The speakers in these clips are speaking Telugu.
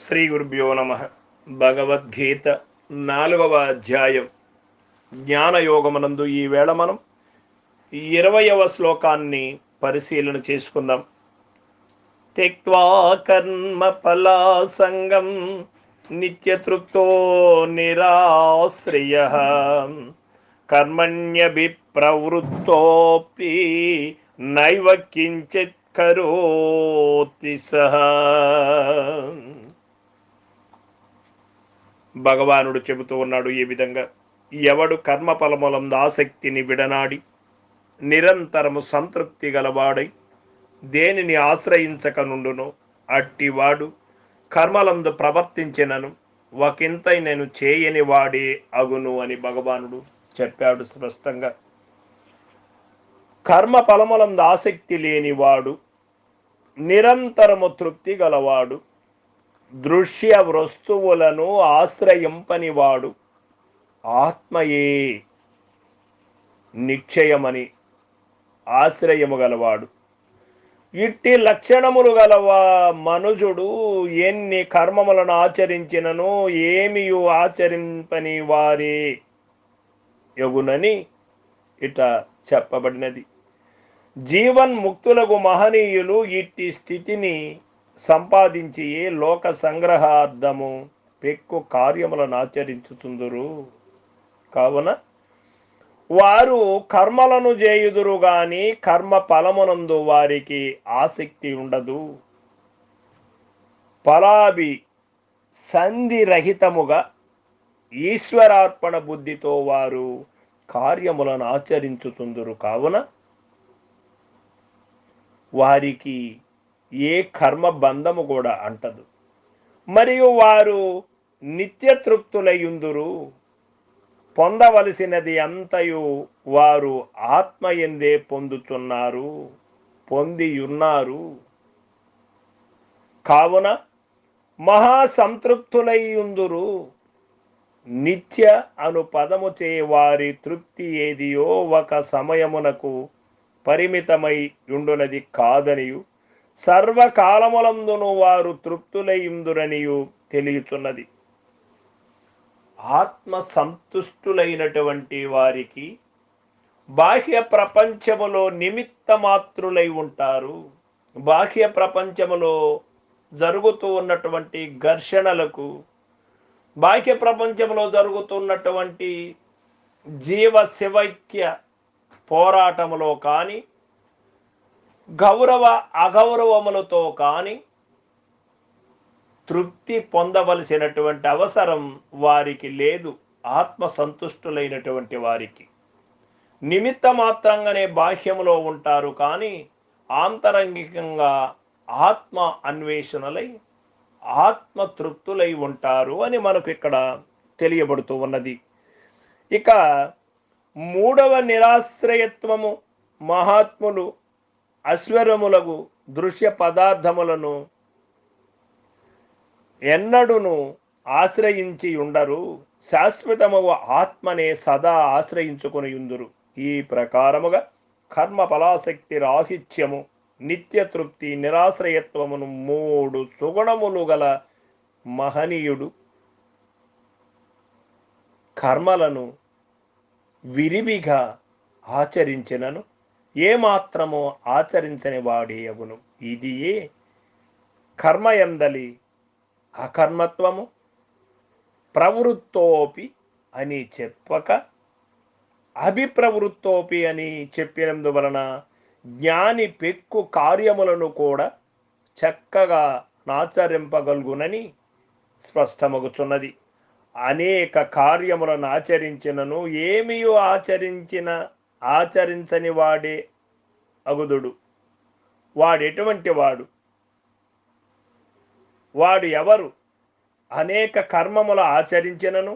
శ్రీ గురుభ్యో నమ. భగవద్గీత 4వ అధ్యాయం జ్ఞానయోగమనందు ఈవేళ మనం 20వ శ్లోకాన్ని పరిశీలన చేసుకుందాం. త్యక్త్వా కర్మ ఫలాసంగం నిత్యతృప్తో నిరాశ్రయః కర్మణ్యభిప్రవృత్తోపి నైవ కించిత్ కరోతి సహ. భగవానుడు చెబుతూ ఉన్నాడు ఈ విధంగా: ఎవడు కర్మఫలములందు ఆసక్తిని విడనాడి నిరంతరము సంతృప్తి గలవాడై దేనిని ఆశ్రయించక నుండునో అట్టివాడు కర్మలందు ప్రవర్తించినను ఒకంతై నేను చేయని వాడే అగును అని భగవానుడు చెప్పాడు స్పష్టంగా. కర్మ ఫలములందు ఆసక్తి లేనివాడు, నిరంతరము తృప్తి గలవాడు, దృశ్య వస్తువులను ఆశ్రయింపనివాడు, ఆత్మయే నిశ్చయమని ఆశ్రయము గలవాడు. ఇట్టి లక్షణములు గలవా మనుజుడు ఎన్ని కర్మములను ఆచరించినను ఏమియు ఆచరింపని వారే యగునని ఇట చెప్పబడినది. జీవన్ముక్తులకు మహనీయులు ఇట్టి స్థితిని సంపాదించి లోక సంగ్రహార్థము పెక్కు కార్యములను ఆచరించుతుందురు. కావున వారు కర్మలను చేయుదురు గాని కర్మ ఫలమునందు వారికి ఆసక్తి ఉండదు. ఫలాభి సంధిరహితముగా ఈశ్వరార్పణ బుద్ధితో వారు కార్యములను ఆచరించుతుందురు. కావున వారికి ఏ కర్మ బంధము కూడా అంటదు. మరియు వారు నిత్యతృప్తులయ్యుందురు. పొందవలసినది అంతయు వారు ఆత్మయందే పొందుతున్నారు, పొందియున్నారు. కావున మహాసంతృప్తులయ్యుందురు. నిత్య అను పదము చే వారి తృప్తి ఏదియో ఒక సమయమునకు పరిమితమై ఉండునది కాదనియు సర్వకాలములందును వారు తృప్తులయ్యుందురనియు తెలియచున్నది. ఆత్మ సంతుష్టులైనటువంటి వారికి బాహ్య ప్రపంచములో నిమిత్త మాత్రులై ఉంటారు. బాహ్య ప్రపంచములో జరుగుతూ ఉన్నటువంటి ఘర్షణలకు, బాహ్య ప్రపంచంలో జరుగుతున్నటువంటి జీవ శివైక్య పోరాటములో కానీ, గౌరవ అగౌరవములతో కానీ తృప్తి పొందవలసినటువంటి అవసరం వారికి లేదు. ఆత్మ సంతుష్టులైనటువంటి వారికి నిమిత్త మాత్రంగానే బాహ్యములో ఉంటారు, కానీ ఆంతరంగికంగా ఆత్మ అన్వేషణలై ఆత్మ తృప్తులై ఉంటారు అని మనకు ఇక్కడ తెలియబడుతూ ఉన్నది. ఇక 3వ నిరాశ్రయత్వము. మహాత్ములు అశ్వరములకు దృశ్య పదార్థములను ఎన్నడును ఆశ్రయించి ఉండరు. శాశ్వతము ఆత్మనే సదా ఆశ్రయించుకుని ఉందురు. ఈ ప్రకారముగా కర్మ ఫలాసక్తి రాహిత్యము, నిత్యతృప్తి, నిరాశ్రయత్వమును 3 సుగుణములు గల మహనీయుడు కర్మలను విరివిగా ఆచరించినను ఏమాత్రమో ఆచరించని వాడే అగును. ఇదియే కర్మయందలి అకర్మత్వము. ప్రవృత్తోపి అని చెప్పక అభిప్రవృత్తోపి అని చెప్పినందువలన జ్ఞాని పెక్కు కార్యములను కూడా చక్కగా నాచరింపగలుగునని స్పష్టమగుచున్నది. అనేక కార్యములను ఆచరించినను ఏమియో ఆచరించని వాడే అగుదుడు. వాడెటువంటి వాడు? వాడు ఎవరు? అనేక కర్మములు ఆచరించినను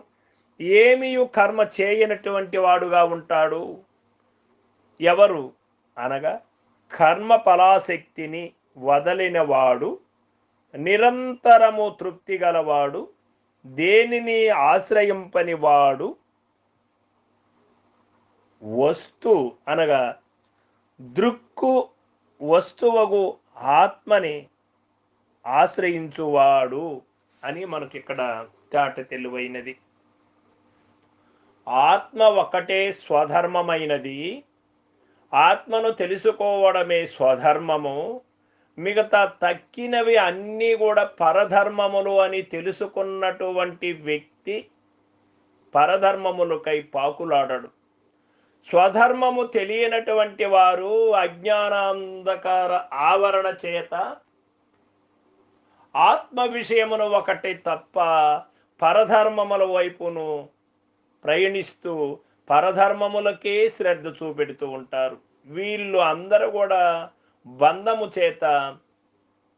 ఏమియు కర్మ చేయనటువంటి వాడుగా ఉంటాడు. ఎవరు అనగా కర్మ ఫలాసక్తిని వదలినవాడు, నిరంతరము తృప్తి గలవాడు, దేనిని ఆశ్రయింపనివాడు, వస్తు అనగా దృక్కు వస్తువగు ఆత్మని ఆశ్రయించువాడు అని మనకి ఇక్కడ తేట తెలివైనది. ఆత్మ ఒకటే స్వధర్మమైనది, ఆత్మను తెలుసుకోవడమే స్వధర్మము, మిగతా తక్కినవి అన్నీ కూడా పరధర్మములు అని తెలుసుకున్నటువంటి వ్యక్తి పరధర్మములకై పాకులాడడు. స్వధర్మము తెలియనటువంటి వారు అజ్ఞానాంధకార ఆవరణ చేత ఆత్మ విషయమును ఒకటి తప్ప పరధర్మముల వైపును ప్రయాణిస్తూ పరధర్మములకే శ్రద్ధ చూపెడుతూ ఉంటారు. వీళ్ళు అందరూ కూడా బంధము చేత,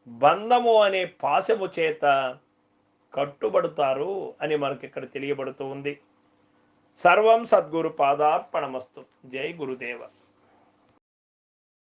బంధము అనే పాశము చేత కట్టుబడతారు అని మనకి ఇక్కడ తెలియబడుతూ ఉంది. సర్వం సద్గురు పాదార్పణమస్తు. జై గురుదేవ.